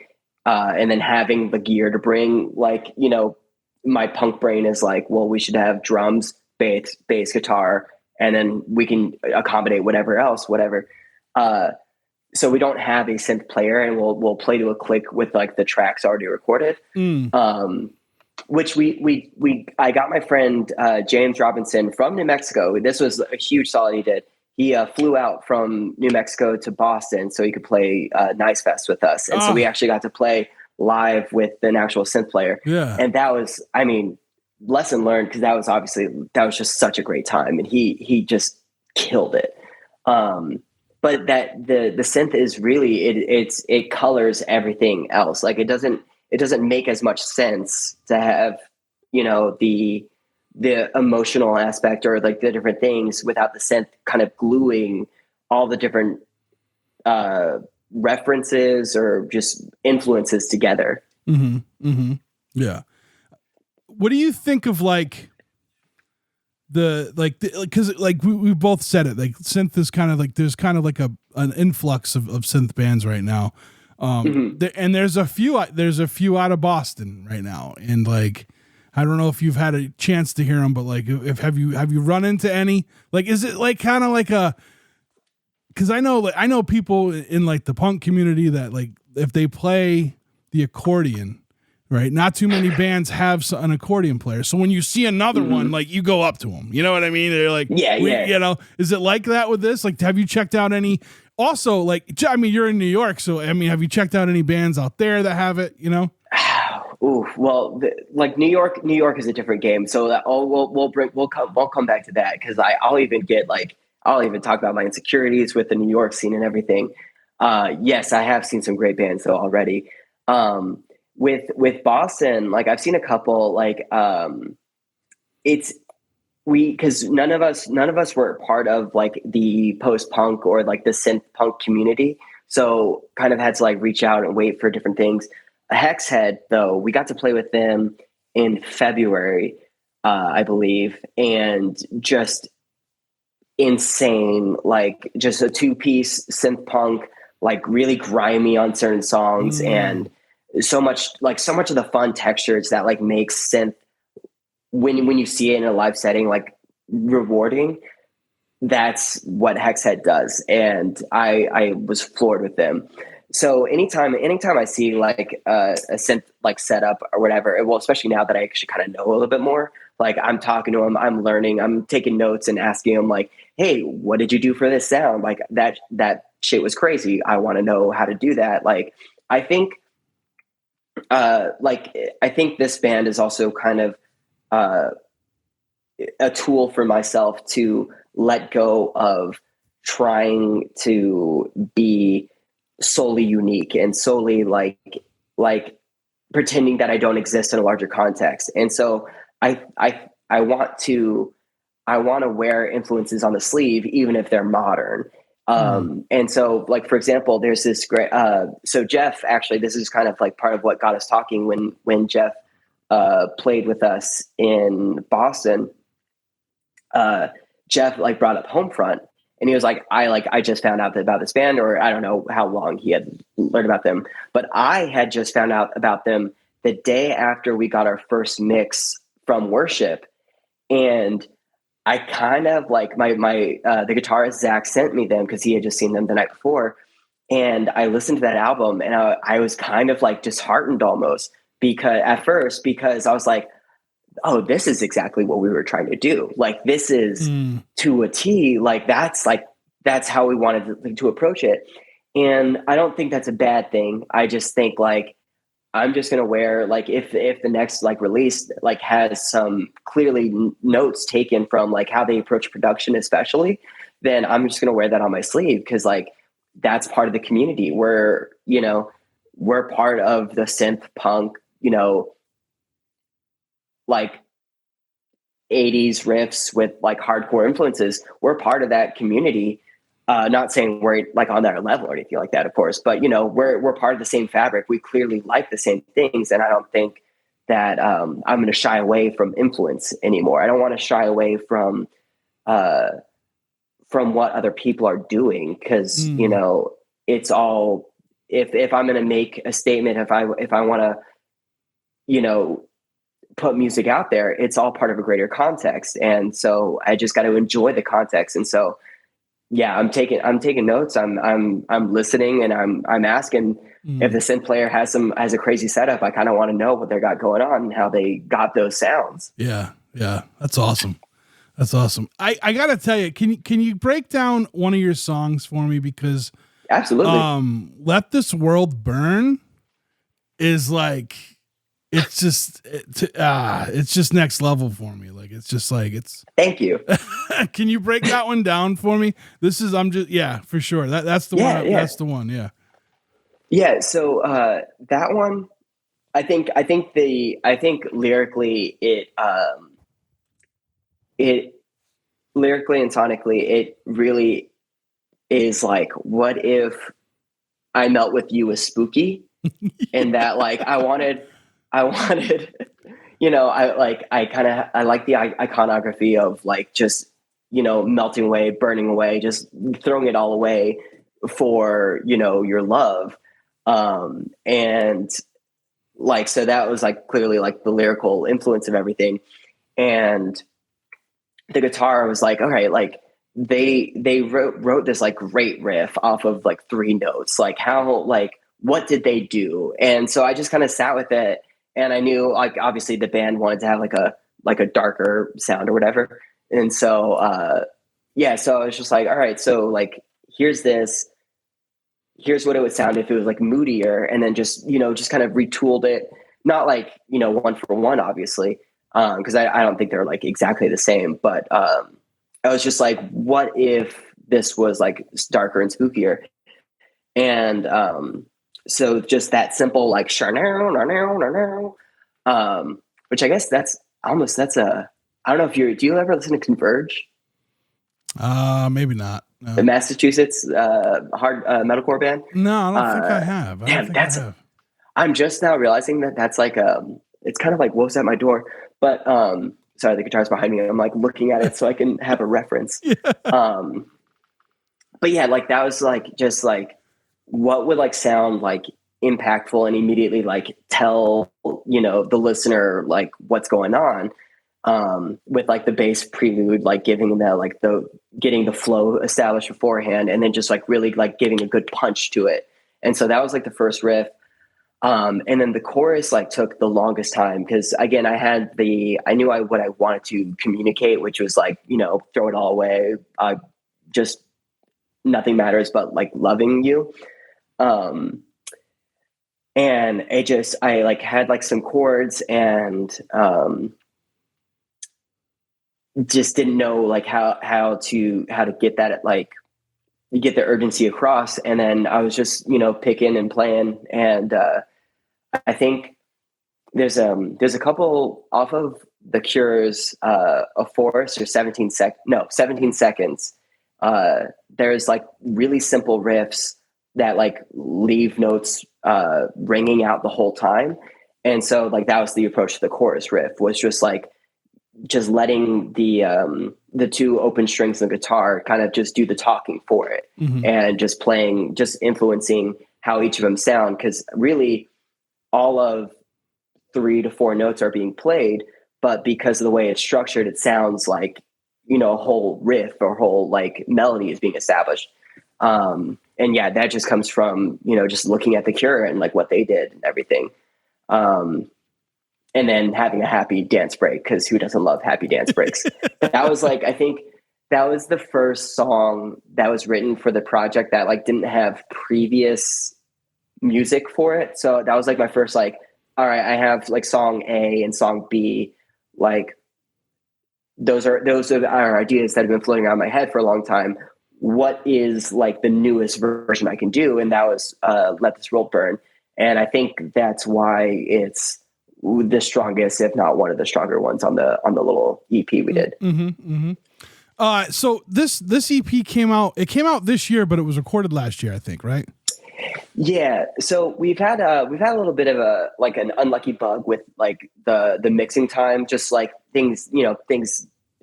and then having the gear to bring, like, you know, my punk brain is like, well, we should have drums, bass, guitar, and then we can accommodate whatever. So we don't have a synth player, and we'll play to a click with like the tracks already recorded. Which I got my friend James Robinson from New Mexico. This was a huge solid he did. flew out from New Mexico to Boston so he could play Nice Fest with us. And so we actually got to play live with an actual synth player. Yeah. And that was, I mean, lesson learned, because that was just such a great time. And he just killed it. But that the synth is really, it colors everything else. Like it doesn't make as much sense to have, you know, the emotional aspect or like the different things without the synth kind of gluing all the different references or just influences together. Yeah. What do you think of like because like we both said it, like synth is kind of like, there's kind of like an influx of synth bands right now. And there's a few out of Boston right now. And like, I don't know if you've had a chance to hear them, but like, have you run into any, like, is it like kind of like cause I know people in like the punk community that like, if they play the accordion, right, not too many bands have an accordion player. So when you see another one, like you go up to them, you know what I mean? They're like, you know, is it like that with this? Like, have you checked out any, also like, I mean, you're in New York. So, I mean, have you checked out any bands out there that have it, you know? Ooh, well, like New York is a different game. So that, we'll come back to that, because I'll even talk about my insecurities with the New York scene and everything. Yes, I have seen some great bands though already. With Boston, like I've seen a couple. Like because none of us were part of like the post punk or like the synth punk community, so kind of had to like reach out and wait for different things. Hexhead, though, we got to play with them in February, I believe, and just insane, like just a 2-piece synth punk, like really grimy on certain songs, and so much of the fun textures that like makes synth when you see it in a live setting, like rewarding. That's what Hexhead does, and I was floored with them. So anytime I see like a synth like setup or whatever, well, especially now that I actually kind of know a little bit more, like I'm talking to them, I'm learning, I'm taking notes and asking them like, hey, what did you do for this sound? Like that shit was crazy. I want to know how to do that. Like, I think this band is also kind of a tool for myself to let go of trying to be solely unique and solely like pretending that I don't exist in a larger context. And so I want to wear influences on the sleeve, even if they're modern. And so like, for example, there's this great, so Jeff, actually, this is kind of like part of what got us talking when Jeff played with us in Boston. Jeff like brought up Homefront, and he was like, I just found out about this band, or I don't know how long he had learned about them, but I had just found out about them the day after we got our first mix from Worship. And I kind of like the guitarist Zach sent me them because he had just seen them the night before. And I listened to that album, and I was kind of like disheartened almost, because I was like, oh, this is exactly what we were trying to do. Like, this is to a T, like that's how we wanted to approach it. And I don't think that's a bad thing. I just think like, I'm just going to wear, like, if the next like release like has some clearly notes taken from like how they approach production, especially, then I'm just going to wear that on my sleeve. Cause like, that's part of the community where, you know, we're part of the synth punk, you know, like 80s riffs with like hardcore influences. We're part of that community. Not saying we're like on that level or anything like that, of course, but you know, we're part of the same fabric. We clearly like the same things. And I don't think that I'm going to shy away from influence anymore. I don't want to shy away from what other people are doing. Cause you know, it's all, if I'm going to make a statement, if I want to, you know, put music out there, it's all part of a greater context. And so I just got to enjoy the context. And so, yeah, I'm taking notes. I'm listening, and I'm asking if the synth player has a crazy setup. I kind of want to know what they got going on and how they got those sounds. Yeah. That's awesome. That's awesome. I gotta tell you, can you break down one of your songs for me? Because Absolutely. Let This World Burn is like, it's just it's just next level for me. Like it's just like it's Thank you. can you break that one down for me? This is I'm just yeah, for sure. That's the Yeah, one. yeah. That's the one, yeah. Yeah, so that one, I think lyrically it lyrically and sonically it really is like, what if I Melt With You was spooky, and that like I wanted I like the iconography of like just melting away, burning away, just throwing it all away for your love, and like so that was like clearly like the lyrical influence of everything. And the guitar was like, all right, like they wrote this like great riff off of like three notes. Like how, like what did they do? And so I just kind of sat with it, and I knew like obviously the band wanted to have like a darker sound or whatever. And so yeah, so I was just like, all right, so like here's this, here's what it would sound if it was like moodier, and then just just kind of retooled it, not like one for one obviously, because I don't think they're like exactly the same, but I was just like, what if this was like darker and spookier? And so just that simple like which I guess that's a, I don't know if do you ever listen to Converge, Maybe not. the No, Massachusetts hard metalcore band? no, I don't think I have. I don't Damn, think I have. I'm just now realizing that that's like it's kind of like Wolves at My Door, but sorry, the guitar's behind me. I'm like looking at it so I can have a reference. Yeah. Um, but yeah, like that was like just like what would like sound like impactful and immediately like tell the listener like what's going on, with like the bass prelude, like giving the like the getting the flow established beforehand, and then just like really like giving a good punch to it. And so that was like the first riff. And then the chorus like took the longest time because again, I knew what I wanted to communicate, which was like, throw it all away. Just nothing matters but like loving you. And I like had like some chords, and just didn't know like how to get that like you get the urgency across. And then I was just picking and playing, and I think there's a couple off of the Cure's A Forest, or 17 seconds. There's like really simple riffs that like leave notes ringing out the whole time. And so like that was the approach to the chorus riff, was just like just letting the two open strings and the guitar kind of just do the talking for it, and just playing, just influencing how each of them sound. Because really all of 3 to 4 notes are being played, but because of the way it's structured, it sounds like a whole riff or whole like melody is being established. And yeah, that just comes from just looking at the Cure and like what they did and everything. And then having a happy dance break, because who doesn't love happy dance breaks? But that was like, I think that was the first song that was written for the project that like didn't have previous music for it. So that was like my first like, all right, I have like song A and song B. Like those are our ideas that have been floating around in my head for a long time. What is like the newest version I can do? And that was Let This World Burn. And I think that's why it's the strongest, if not one of the stronger ones on the little EP we did. So this EP came out. It came out this year, but it was recorded last year, I think, right? Yeah. So we've had a little bit of an unlucky bug with like the mixing time, just like things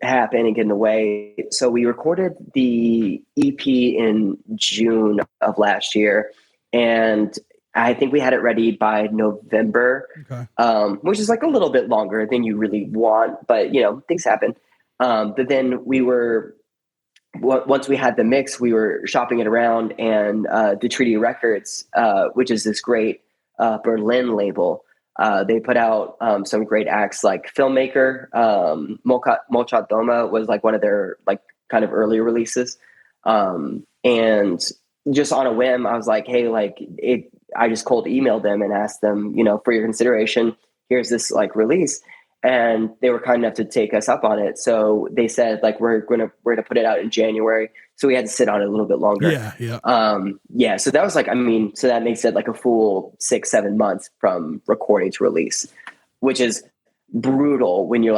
happen and get in the way. So we recorded the EP in June of last year, and I think we had it ready by November, which is like a little bit longer than you really want, but things happen. But then once we had the mix, we were shopping it around, and the Treaty Records, which is this great Berlin label, They put out some great acts like Filmmaker. Mocha Doma was like one of their like kind of early releases. And just on a whim, I was like, hey, I just cold emailed them and asked them, for your consideration, here's this like release. And they were kind enough to take us up on it. So they said like, we're gonna put it out in January. So we had to sit on it a little bit longer. Yeah. So that was like, so that makes it like a full 6-7 months from recording to release, which is brutal when you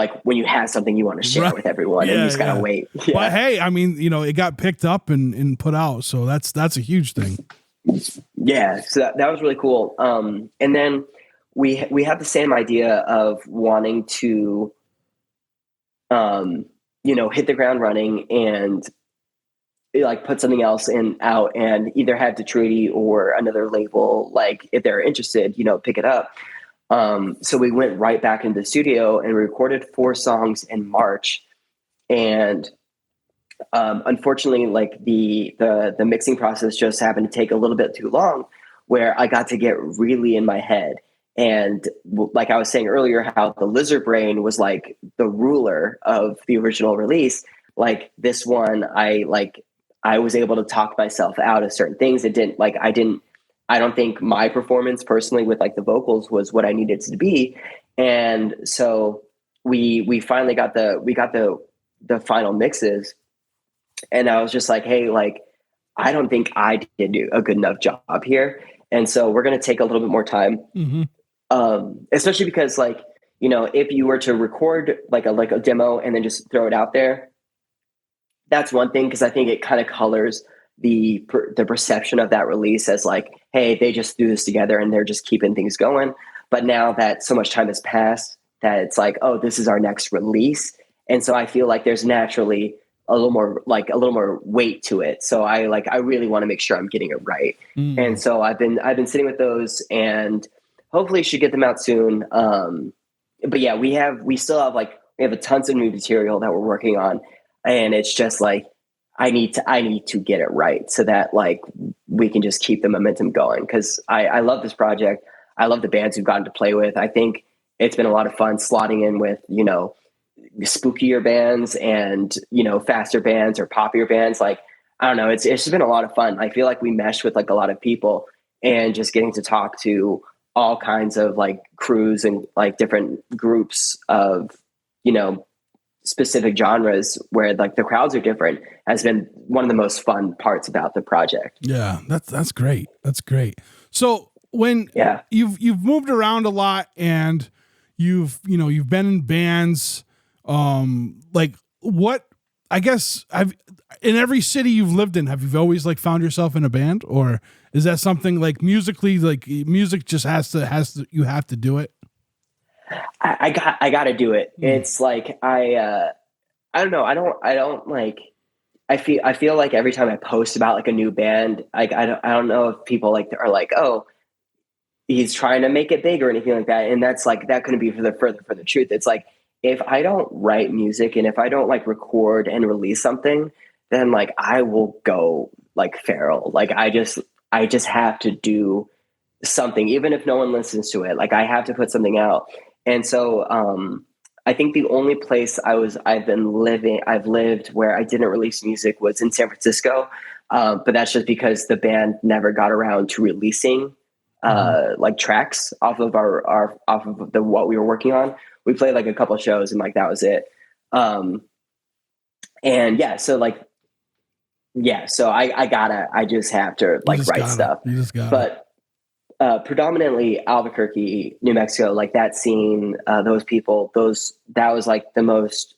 have something you want to share with everyone and you just gotta wait. Yeah. But hey, it got picked up and put out. So that's a huge thing. Yeah. So that was really cool. And then we have the same idea of wanting to, hit the ground running and like put something else out and either have Detroit or another label, like if they're interested, pick it up. So we went right back into the studio and recorded 4 songs in March. And unfortunately, like the mixing process just happened to take a little bit too long, where I got to get really in my head. And like I was saying earlier, how the lizard brain was like the ruler of the original release. Like this one, I was able to talk myself out of certain things. I don't think my performance personally with like the vocals was what I needed to be. And so we finally got the final mixes, and I was just like, hey, like, I don't think I did do a good enough job here. And so we're going to take a little bit more time. Mm-hmm. Especially because like, if you were to record like a demo and then just throw it out there, that's one thing. Cause I think it kind of colors the perception of that release as like, hey, they just threw this together and they're just keeping things going. But now that so much time has passed, that it's like, oh, this is our next release. And so I feel like there's naturally a little more weight to it. So I really want to make sure I'm getting it right. And so I've been sitting with those and hopefully should get them out soon. But yeah, we have a tons of new material that we're working on, and it's just like, I need to get it right so that like we can just keep the momentum going. Cause I love this project. I love the bands we've gotten to play with. I think it's been a lot of fun slotting in with, spookier bands and, faster bands or poppier bands. Like, I don't know. It's just been a lot of fun. I feel like we mesh with like a lot of people, and just getting to talk to all kinds of like crews and like different groups of, specific genres where like the crowds are different has been one of the most fun parts about the project. Yeah, that's great. That's great. So when you've moved around a lot and you've been in bands, like what, I guess in every city you've lived in, have you always like found yourself in a band, or is that something like musically, like music just has to you have to do it? I got to do it. It's like, I don't know. I don't like, I feel like every time I post about like a new band, like, I don't know if people like are like, oh, he's trying to make it big or anything like that. And that's like, that couldn't be for the truth. It's like, if I don't write music and if I don't like record and release something, then like I will go like feral. Like I just have to do something, even if no one listens to it. Like I have to put something out. And so I think the only place I've lived where I didn't release music was in San Francisco. But that's just because the band never got around to releasing like tracks off of what we were working on. We played like a couple of shows and like that was it. And yeah, so like, yeah, so I just have to like write stuff. You just got but predominantly Albuquerque, New Mexico, like that scene, those people, that was like the most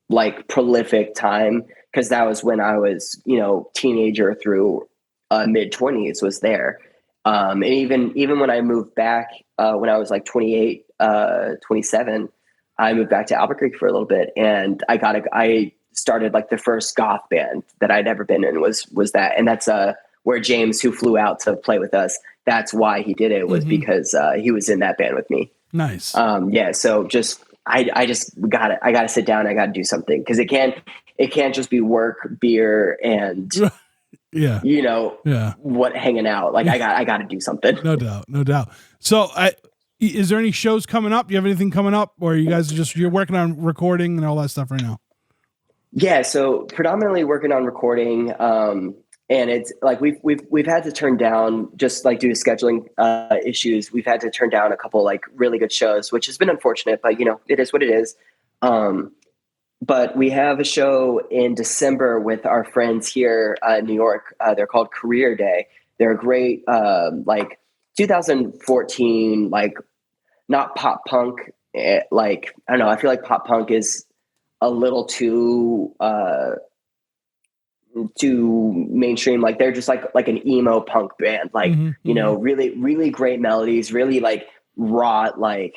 like prolific time, because that was when I was, teenager through mid-20s was there. And even when I moved back, when I was like 28, 27, I moved back to Albuquerque for a little bit, and I started like the first goth band that I'd ever been in was that. And that's where James, who flew out to play with us, that's why he did it, was because he was in that band with me. Nice. Yeah. So I gotta sit down. I gotta do something, because it can't just be work, beer, and Yeah. you know, Yeah. what hanging out. Like I got to do something. No doubt. No doubt. So is there any shows coming up? Do you have anything coming up, or you guys you're working on recording and all that stuff right now? Yeah. So predominantly working on recording. And it's like we've had to turn down, just like due to scheduling issues. We've had to turn down a couple like really good shows, which has been unfortunate, but you know, it is what it is. But we have a show in December with our friends here in New York. They're called Career Day. They're a great, like 2014, like not pop punk. Like, I don't know. I feel like pop punk is a little too mainstream. Like they're just like an emo punk band. Like, you know, really, really great melodies, really like raw, like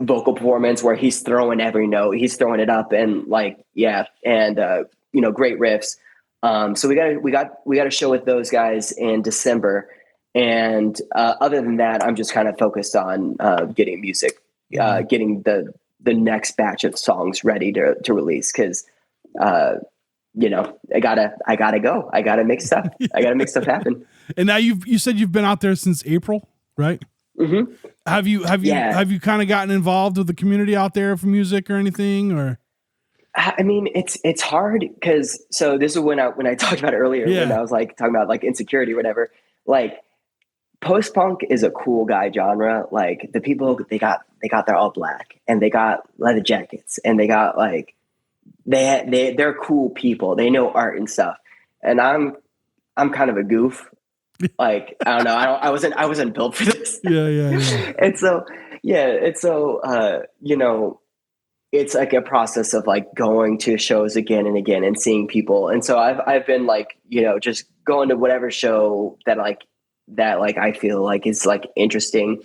vocal performance where he's throwing every note, he's throwing it up, and like, yeah. And you know, great riffs. So we got a show with those guys in December. And other than that, I'm just kind of focused on getting music, getting the next batch of songs ready to release. Cause you know, I gotta go. I gotta make stuff. I gotta make stuff happen. And now you said you've been out there since April, right? Mm-hmm. Have you kind of gotten involved with the community out there for music or anything, or? I mean, it's hard because, so this is when I talked about it earlier, when I was like talking about like insecurity or whatever. Like post punk is a cool guy genre. Like the people they got their all black and they got leather jackets and they got like they're cool people. They know art and stuff. And I'm kind of a goof. Like, I don't know. I wasn't built for this. Yeah. And so, you know, it's like a process of like going to shows again and again and seeing people. And so I've been like, you know, just going to whatever show that I feel like is like interesting.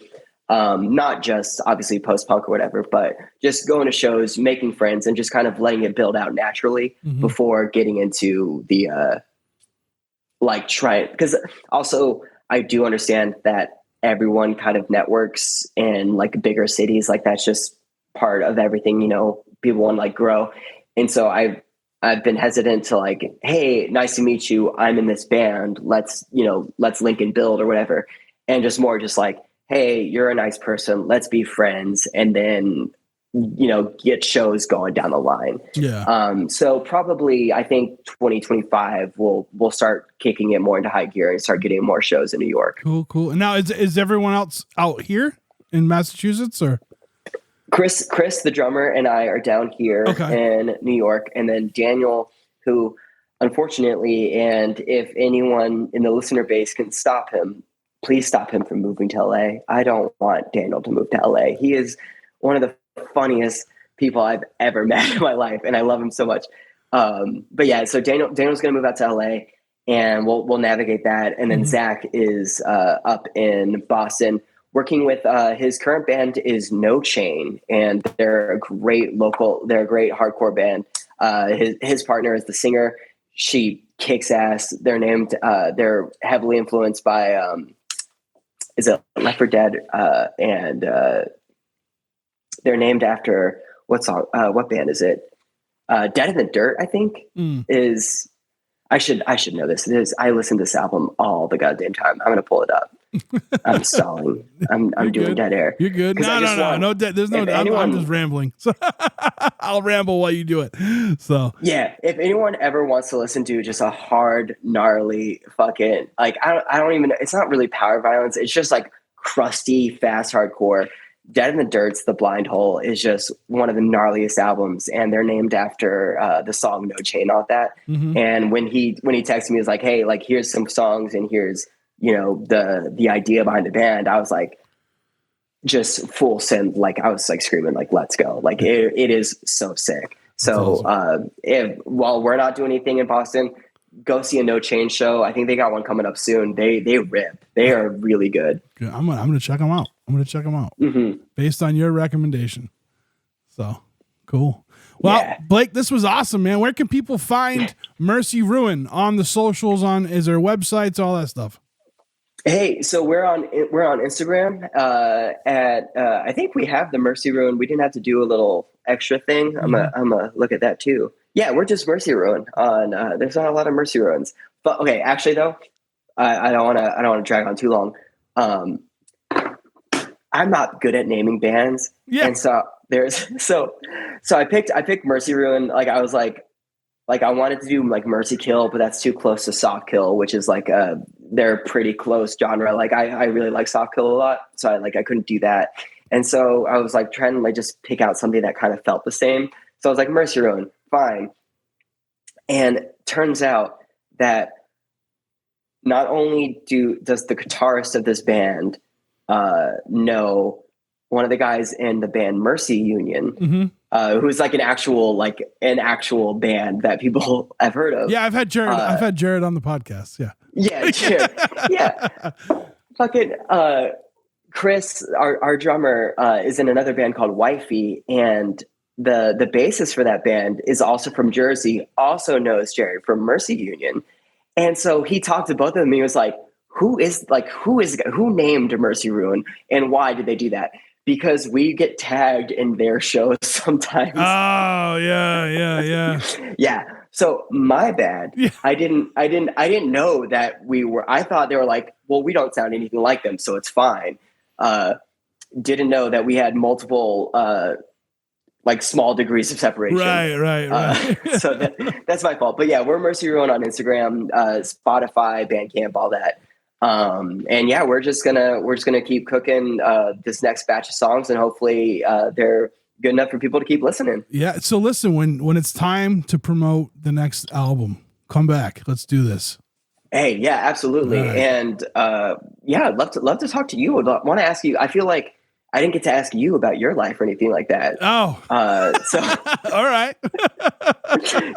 Not just obviously post-punk or whatever, but just going to shows, making friends, and just kind of letting it build out naturally before getting into the like try it. Because also I do understand that everyone kind of networks in like bigger cities. Like that's just part of everything, you know, people want to like grow. And so I've been hesitant to like, hey, nice to meet you. I'm in this band. Let's link and build or whatever. And just more just like, hey, you're a nice person. Let's be friends. And then, you know, get shows going down the line. Yeah. So probably I think 2025 we'll start kicking it more into high gear and start getting more shows in New York. Cool. And now is everyone else out here in Massachusetts, or? Chris, the drummer, and I are down here in New York. And then Daniel, who unfortunately, and if anyone in the listener base can stop him, please stop him from moving to LA. I don't want Daniel to move to LA. He is one of the funniest people I've ever met in my life, and I love him so much. But yeah, so Daniel's going to move out to LA, and we'll navigate that. And then Zach is up in Boston, working with his current band is No Chain, and they're a great hardcore band. His partner is the singer. She kicks ass. They're heavily influenced by is it Left 4 Dead, and they're named after what band is it? Dead in the Dirt, I think is. I should know this. I listen to this album all the goddamn time. I'm gonna pull it up. I'm stalling. I'm doing dead air. You're good. No dead. There's no. I'm just rambling. So I'll ramble while you do it. So yeah, if anyone ever wants to listen to just a hard, gnarly, fucking like I don't even. It's not really power violence. It's just like crusty, fast hardcore. Dead in the Dirt's The Blind Hole is just one of the gnarliest albums, and they're named after the song No Chain off that. And when he texted me, he was like, hey, like here's some songs and here's, you know, the idea behind the band. I was like, just full send. Like I was like screaming, like, let's go. Like it is so sick. So awesome. While we're not doing anything in Boston, go see a No Chain show. I think they got one coming up soon. They rip. They are really good. I'm gonna check them out. Based on your recommendation. So cool. Well, yeah. Blake, this was awesome, man. Where can people find Mercy Ruin on the socials? Is there websites, all that stuff? Hey, so we're on Instagram at I think we have the Mercy Ruin. We didn't have to do a little extra thing. I'm gonna look at that too. Yeah, we're just Mercy Ruin on. There's not a lot of Mercy Ruins. But okay, actually though, I don't want to drag on too long. I'm not good at naming bands, and so I picked Mercy Ruin. Like I was like I wanted to do like Mercy Kill, but that's too close to Soft Kill, which is like they're pretty close genre. Like I really like Soft Kill a lot, so I couldn't do that. And so I was like trying to like just pick out something that kind of felt the same. So I was like Mercy Ruin, fine. And turns out that not only does the guitarist of this band know one of the guys in the band Mercy Union, who's like an actual band that people have heard of. Yeah, I've had Jared on the podcast. Yeah, Jared. Yeah. Fucking Chris, our drummer, is in another band called Wifey, and the bassist for that band is also from Jersey, also knows Jared from Mercy Union. And so he talked to both of them and he was like, who named Mercy Ruin and why did they do that? Because we get tagged in their shows sometimes. Oh yeah. Yeah. So my bad. Yeah. I didn't know that I thought they were like, well, we don't sound anything like them, so it's fine. Didn't know that we had multiple like small degrees of separation. Right. So that's my fault. But yeah, we're Mercy Ruin on Instagram, Spotify, Bandcamp, all that. And yeah, we're just gonna keep cooking this next batch of songs, and hopefully they're good enough for people to keep listening. Yeah. So listen, when it's time to promote the next album, come back. Let's do this. Hey, yeah, absolutely. Right. And yeah, I'd love to talk to you. I want to ask you. I feel like I didn't get to ask you about your life or anything like that. Oh, so all right.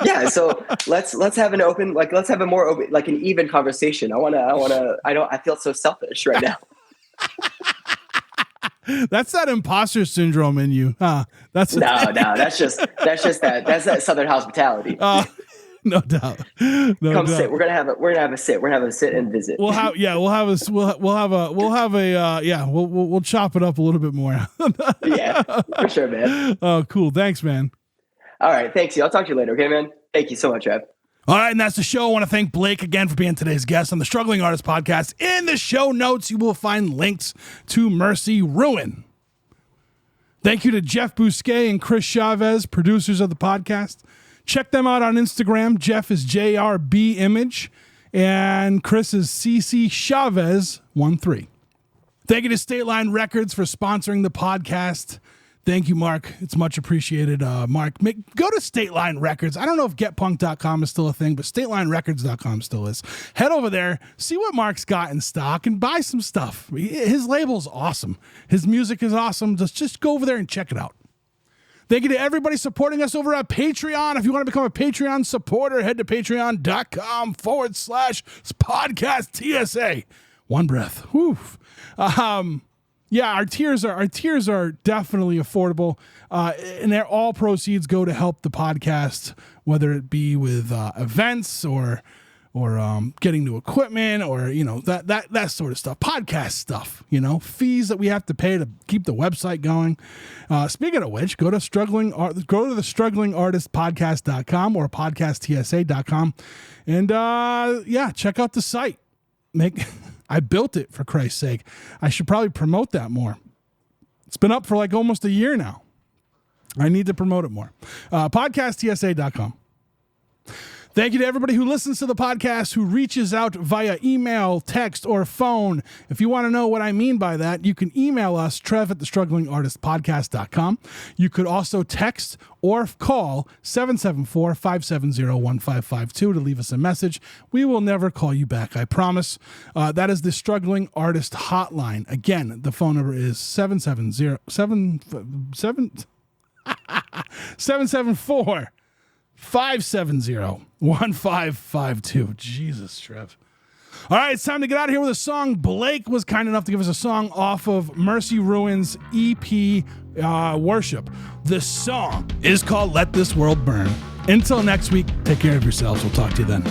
Yeah. So let's have an open, like, let's have a more open, like an even conversation. I feel so selfish right now. That's that imposter syndrome in you. Huh? That's that Southern hospitality. No doubt. Come sit. We're gonna have a sit. We're gonna have a sit and visit. We'll chop it up a little bit more. Yeah, for sure, man. Oh, cool. Thanks, man. All right, thanks. I'll talk to you later. Okay, man. Thank you so much, Trev. All right, and that's the show. I want to thank Blake again for being today's guest on the Struggling Artist Podcast. In the show notes, you will find links to Mercy Ruin. Thank you to Jeff Bousquet and Chris Chavez, producers of the podcast. Check them out on Instagram. Jeff is JRB Image, and Chris is CC Chavez 13. Thank you to State Line Records for sponsoring the podcast. Thank you, Mark. It's much appreciated. Mark, go to State Line Records. I don't know if getpunk.com is still a thing, but statelinerecords.com still is. Head over there, see what Mark's got in stock, and buy some stuff. His label's awesome. His music is awesome. Just go over there and check it out. Thank you to everybody supporting us over at Patreon. If you want to become a Patreon supporter, head to patreon.com/podcast TSA. One breath. Whew. Yeah, our tiers are definitely affordable, and all proceeds go to help the podcast, whether it be with events or getting new equipment or that sort of stuff, podcast stuff, fees that we have to pay to keep the website going. Speaking of which, go to the strugglingartistpodcast.com or podcasttsa.com, and check out the site. I built it, for Christ's sake. I should probably promote that more. It's been up for like almost a year now. I need to promote it more. Podcasttsa.com. Thank you to everybody who listens to the podcast, who reaches out via email, text, or phone. If you want to know what I mean by that, you can email us, trev@thestrugglingartistpodcast.com. You could also text or call 774-570-1552 to leave us a message. We will never call you back, I promise. That is the Struggling Artist Hotline. Again, the phone number is 774-570-1552. Jesus, Trev. All right, it's time to get out of here with a song. Blake was kind enough to give us a song off of Mercy Ruin's EP, Worship. The song is called Let This World Burn. Until next week, take care of yourselves. We'll talk to you then.